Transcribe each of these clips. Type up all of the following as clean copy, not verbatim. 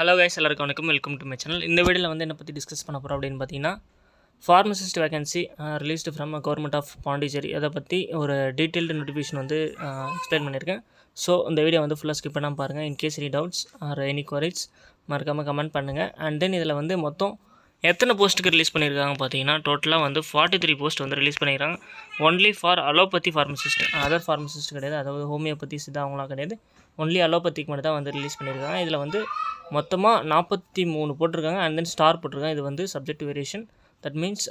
Hello guys, எல்லாருக்கும் வணக்கம். Welcome to my channel. இந்த வீடியோவில் வந்து என்ன பற்றி டிஸ்கஸ் பண்ண போகிறோம் அப்படின்னு பார்த்தீங்கன்னா, pharmacist vacancy released from government of Pondicherry. அதை பற்றி ஒரு டீட்டெயில்டு நோட்டிஃபிகேஷன் வந்து எக்ஸ்பிளைன் பண்ணியிருக்கேன். ஸோ இந்த வீடியோ வந்து ஃபுல்லாக ஸ்கிப் பண்ணாமல் பாருங்கள். In case any doubts or any queries மறக்காமல் கமெண்ட் பண்ணுங்கள். அண்ட் தென் இதில் வந்து மொத்தம் எத்தனை போஸ்ட்டுக்கு ரிலீஸ் பண்ணியிருக்காங்க பார்த்தீங்கன்னா, டோட்டலாக வந்து 43 போஸ்ட் வந்து ரிலீஸ் பண்ணியிருக்காங்க. Only for allopathy pharmacist, other pharmacist கிடையாது. அதாவது ஹோமியோபதி சித்தா அவங்களாம் கிடையாது. ஒன்லி அலோபதிக்கு மட்டும் தான் வந்து ரிலீஸ் பண்ணியிருக்காங்க. இதில் வந்து மொத்தமாக 43 போட்டிருக்காங்க. அண்ட் தென் ஸ்டார் போட்டிருக்காங்க. இது வந்து subject variation. That means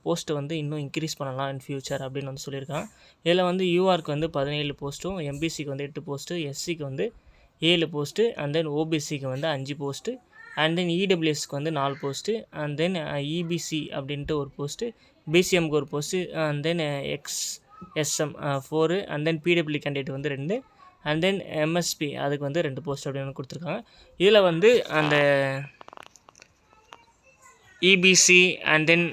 post வந்து இன்னும் இன்க்ரீஸ் பண்ணலாம் இன் ஃபியூச்சர் அப்படின்னு வந்து சொல்லியிருக்காங்க. இதில் வந்து யூஆருக்கு வந்து 17 போஸ்ட்டும், எம்பிசிக்கு வந்து 8 போஸ்ட்டு, எஸ்சிக்கு வந்து 7 போஸ்ட்டு, அண்ட் தென் ஓபிசிக்கு வந்து 5 போஸ்ட்டு, அண்ட் தென் இடபிள்யூஎஸ்க்கு வந்து 4 போஸ்ட்டு, அண்ட் தென் இபிசி அப்படின்ட்டு ஒரு போஸ்ட்டு, பிசிஎம்க்கு ஒரு post, and then XSM 4, and then PW candidate வந்து 2, அண்ட் தென் எம்எஸ்பி அதுக்கு வந்து 2 போஸ்ட் அப்படின்னு கொடுத்துருக்காங்க. இதில் வந்து அந்த இபிசி அண்ட் தென்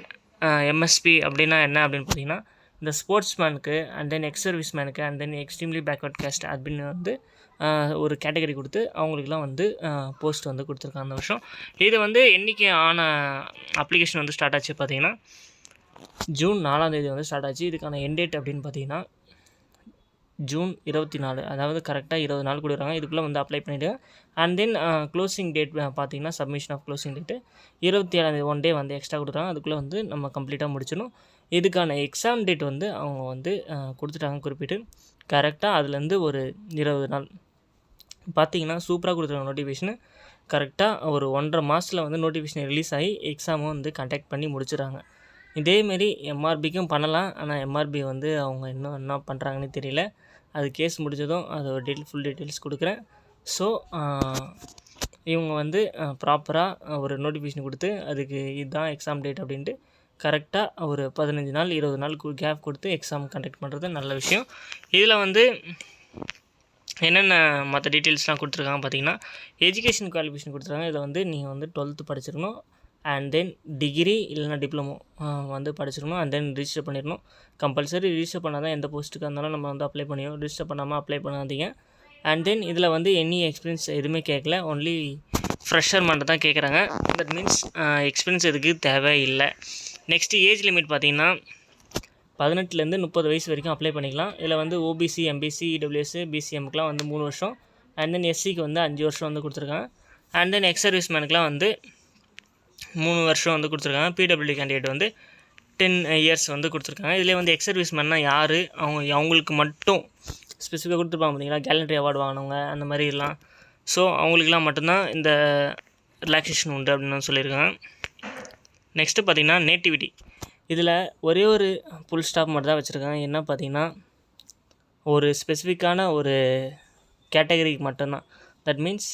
எம்எஸ்பி அப்படின்னா என்ன அப்படின்னு பார்த்தீங்கன்னா, இந்த ஸ்போர்ட்ஸ் மேனுக்கு அண்ட் தென் எக்ஸ் சர்வீஸ் மேனுக்கு and then extremely backward caste அப்படின்னு வந்து ஒரு கேட்டகரி கொடுத்து அவங்களுக்குலாம் வந்து போஸ்ட் வந்து கொடுத்துருக்காங்க அந்த வருஷம். இது வந்து என்றைக்கு ஆன அப்ளிகேஷன் வந்து ஸ்டார்ட் ஆச்சு பார்த்தீங்கன்னா, ஜூன் 4ஆம் தேதி வந்து ஸ்டார்ட் ஆச்சு. இதுக்கான எண்ட் டேட் அப்படின்னு பார்த்தீங்கன்னா ஜூன் 24, அதாவது கரெக்டாக 20 நாள் கொடுக்குறாங்க. இதுக்குள்ளே வந்து அப்ளை பண்ணிவிடுங்க. அண்ட் தென் க்ளோசிங் டேட் பார்த்தீங்கன்னா, submission of closing date 27 one day வந்து எக்ஸ்ட்ரா கொடுக்குறாங்க. அதுக்குள்ளே வந்து நம்ம கம்ப்ளீட்டாக முடிச்சிடணும். இதுக்கான எக்ஸாம் டேட் வந்து அவங்க வந்து கொடுத்துட்டாங்க குறிப்பிட்டு. கரெக்டாக அதுலேருந்து ஒரு 20 நாள் பார்த்தீங்கன்னா சூப்பராக கொடுத்துருக்காங்க நோட்டிஃபிகேஷனு. கரெக்டாக ஒரு 1.5 மாதத்தில் வந்து நோட்டிஃபிகேஷன் ரிலீஸ் ஆகி எக்ஸாமும் வந்து கண்டக்ட் பண்ணி முடிச்சிடுறாங்க. இதேமாரி எம்ஆர்பிக்கும் பண்ணலாம். ஆனால் எம்ஆர்பி வந்து அவங்க இன்னும் என்ன பண்ணுறாங்கன்னு தெரியல. அது கேஸ் முடிஞ்சதும் அதோட ஃபுல் டீட்டெயில்ஸ் கொடுக்குறேன். ஸோ இவங்க வந்து ப்ராப்பராக ஒரு நோட்டிஃபிகேஷன் கொடுத்து அதுக்கு இதுதான் எக்ஸாம் டேட் அப்படின்ட்டு கரெக்டாக ஒரு 15 நாள் 20 நாள் கேப் கொடுத்து எக்ஸாம் கண்டக்ட் பண்ணுறது நல்ல விஷயம். இதில் வந்து என்னென்ன மற்ற டீட்டெயில்ஸ்லாம் கொடுத்துருக்காங்க பார்த்தீங்கன்னா, எஜுகேஷன் குவாலிஃபிகேஷன் கொடுத்துருக்காங்க. இதில் வந்து நீங்கள் வந்து 12th படிச்சிருக்கணும், அண்ட் தென் டிகிரி இல்லைனா டிப்ளமோ வந்து படிச்சிருக்கணும், அண்ட் தென் ரிஜிஸ்டர் பண்ணிடணும். கம்பல்சரி ரிஜிஸ்டர் பண்ணால் தான் எந்த போஸ்ட்டுக்கு இருந்தாலும் நம்ம வந்து அப்ளை பண்ணியோம். ரிஜிஸ்டர் பண்ணாமல் அப்ளை பண்ணாதீங்க. அண்ட் தென் இதில் வந்து எனி எக்ஸ்பீரியன்ஸ் எதுவுமே கேட்கல, ஒன்லி ஃப்ரெஷர் மட்டும் தான் கேட்குறாங்க. தட் மீன்ஸ் எக்ஸ்பீரியன்ஸ் எதுக்கு தேவையில்லை. நெக்ஸ்ட்டு ஏஜ் லிமிட் பார்த்திங்கன்னா 18லேருந்து 30 வயசு வரைக்கும் அப்ளை பண்ணிக்கலாம். இதில் வந்து ஓபிசி, எம்பிசி, இடபிள்யூஎஸ், பிசிஎம்க்குலாம் வந்து 3 வருஷம், அண்ட் தென் எஸ்சிக்கு வந்து 5 வருஷம் வந்து கொடுத்துருக்காங்க. அண்ட் தென் எக்ஸ் சர்வீஸ் மேனுக்குலாம் வந்து 3 வருஷம் வந்து கொடுத்துருக்காங்க. பிடபிள்யூ கேண்டிடேட் வந்து 10 இயர்ஸ் வந்து கொடுத்துருக்காங்க. இதிலே வந்து எக்ஸ் சர்வீஸ் மேன்னா யார், அவங்களுக்கு மட்டும் ஸ்பெசிஃபிக்காக கொடுத்துருப்பாங்க பார்த்தீங்களா, கேலண்டரி அவார்டு வாங்கினவங்க அந்த மாதிரிலாம். ஸோ அவங்களுக்குலாம் மட்டும்தான் இந்த ரிலாக்ஸேஷன் உண்டு அப்படின்னு சொல்லியிருக்காங்க. நெக்ஸ்ட்டு பார்த்திங்கன்னா நேட்டிவிட்டி. இதில் ஒரே ஒரு ஃபுல் ஸ்டாப் மட்டும் தான் வச்சுருக்காங்க. என்ன பார்த்திங்கன்னா, ஒரு ஸ்பெசிஃபிக்கான ஒரு கேட்டகரிக்கு மட்டும்தான். That means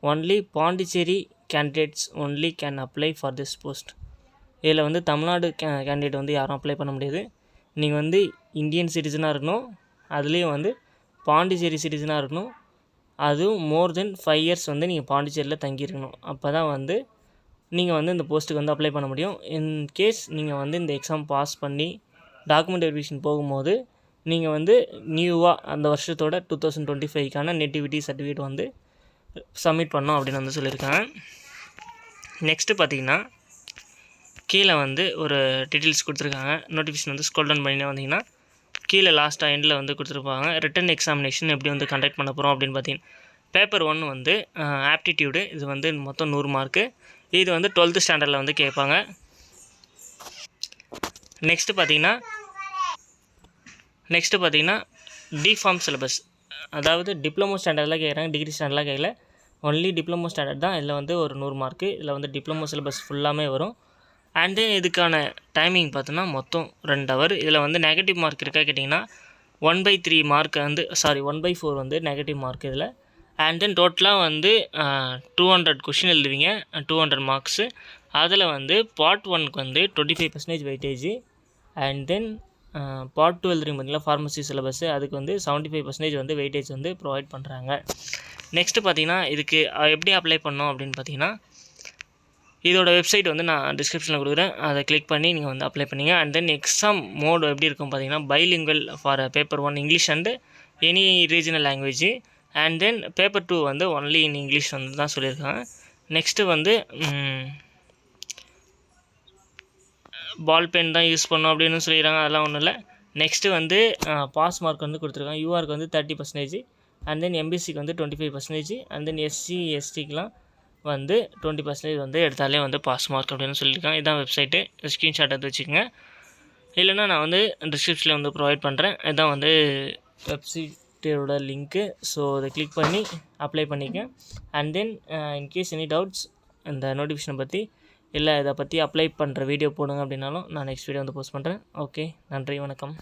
only Pondicherry candidates only can apply for this post. இதில் வந்து தமிழ்நாடு கேண்டிடேட் வந்து யாரும் அப்ளை பண்ண முடியாது. நீங்கள் வந்து இந்தியன் சிட்டிசனாக இருக்கணும், அதுலேயும் வந்து பாண்டிச்சேரி சிட்டிசனாக இருக்கணும், அதுவும் மோர் தென் 5 இயர்ஸ் வந்து நீங்கள் பாண்டிச்சேரியில் தங்கியிருக்கணும். அப்போ தான் வந்து நீங்கள் வந்து இந்த போஸ்ட்டுக்கு வந்து அப்ளை பண்ண முடியும். இன்கேஸ் நீங்கள் வந்து இந்த எக்ஸாம் பாஸ் பண்ணி டாக்குமெண்ட் வெரிஃபிகேஷன் போகும்போது நீங்கள் வந்து நியூவாக அந்த வருஷத்தோட 2025க்கான நேட்டிவிட்டி சர்டிஃபிகேட் வந்து சப்மிட் பண்ணோம் அப்படின்னு வந்து சொல்லியிருக்காங்க. நெக்ஸ்ட்டு பார்த்திங்கன்னா கீழே வந்து ஒரு டீட்டெயில்ஸ் கொடுத்துருக்காங்க. நோட்டிஃபிகேஷன் வந்து ஸ்க்ரோல் டவுன் பண்ணினே வந்தீங்கன்னா கீழே லாஸ்ட்டாக எண்டில் வந்து கொடுத்துருப்பாங்க. ரிட்டன் எக்ஸாமினேஷன் எப்படி வந்து கண்டக்ட் பண்ண போகிறோம் அப்படின்னு பார்த்தீங்கன்னா, பேப்பர் 1 வந்து ஆப்டிடியூடு. இது வந்து மொத்தம் 100 மார்க்கு. இது வந்து 12th ஸ்டாண்டர்டில் வந்து கேட்பாங்க. நெக்ஸ்ட்டு பார்த்தீங்கன்னா டிஃபார்ம் சிலபஸ், அதாவது டிப்ளமோ ஸ்டாண்டர்டில் கேட்குறாங்க, டிகிரி ஸ்டாண்டர்டில் கேட்கல, ஒன்லி டிப்ளமோ ஸ்டாண்டர்ட் தான். இதில் வந்து ஒரு 100 மார்க்கு. இதில் வந்து டிப்ளமோ சிலபஸ் ஃபுல்லாமே வரும். அண்ட் தென் இதுக்கான டைமிங் பார்த்தோன்னா மொத்தம் 2 ஹவர். இதில் வந்து நெகட்டிவ் மார்க் இருக்கா கேட்டிங்கன்னா 1/3 மார்க் வந்து 1/4 வந்து நெகட்டிவ் மார்க் இதில். அண்ட் தென் டோட்டலாக வந்து 200 கொஷின் எழுதுவீங்க, 200 மார்க்ஸு. அதில் வந்து பார்ட் 1க்கு வந்து 25% வெயிட்டேஜ், அண்ட் தென் பார்ட் 2 எழுதுறீங்க பார்த்தீங்களா ஃபார்மசி சிலபஸ், அதுக்கு வந்து 75% வந்து வெயிட்டேஜ் வந்து ப்ரொவைட் பண்ணுறாங்க. நெக்ஸ்ட்டு பார்த்தீங்கன்னா இதுக்கு எப்படி அப்ளை பண்ணோம் அப்படின்னு பார்த்தீங்கன்னா, இதோட வெப்சைட் வந்து நான் டிஸ்கிரிப்ஷனில் கொடுக்குறேன், அதை கிளிக் பண்ணி நீங்கள் வந்து அப்ளை பண்ணிங்க. அண்ட் தென் எக்ஸாம் மோடு எப்படி இருக்கும் பார்த்தீங்கன்னா, bilingual for paper 1 English and any regional language, and then paper 2 வந்து ஒன்லி இன் இங்கிலீஷ் வந்து தான் சொல்லியிருக்காங்க. நெக்ஸ்ட்டு வந்து பால் பென் தான் யூஸ் பண்ணோம் அப்படின்னு சொல்லிடுறாங்க. அதெல்லாம் ஒன்றும் இல்லை. நெக்ஸ்ட்டு வந்து பாஸ் மார்க் வந்து கொடுத்துருக்காங்க. யூஆருக்கு வந்து 30%, அண்ட் தென் எம்பிசிக்கு வந்து 25%, அண்ட் தென் எஸ்சி எஸ்டிக்கெலாம் வந்து 20% வந்து எடுத்தாலே வந்து பாஸ் மார்க் அப்படின்னு சொல்லியிருக்காங்க. இதுதான் வெப்சைட்டு. ஸ்க்ரீன்ஷாட் எடுத்து வச்சுக்கோங்க. இல்லைனா நான் வந்து டிஸ்கிரிப்ஷனில் வந்து ப்ரொவைட் பண்ணுறேன். இதுதான் வந்து வெப்சைட்டோட லிங்க்கு. ஸோ அதை கிளிக் பண்ணி அப்ளை பண்ணிக்க. And then in case any doubts இந்த நோட்டிஃபிகேஷனை பற்றி இல்லை இதை பற்றி அப்ளை பண்ணுற வீடியோ போடுங்க அப்படின்னாலும் நான் நெக்ஸ்ட் வீடியோ வந்து போஸ்ட் பண்ணுறேன். ஓகே, நன்றி, வணக்கம்.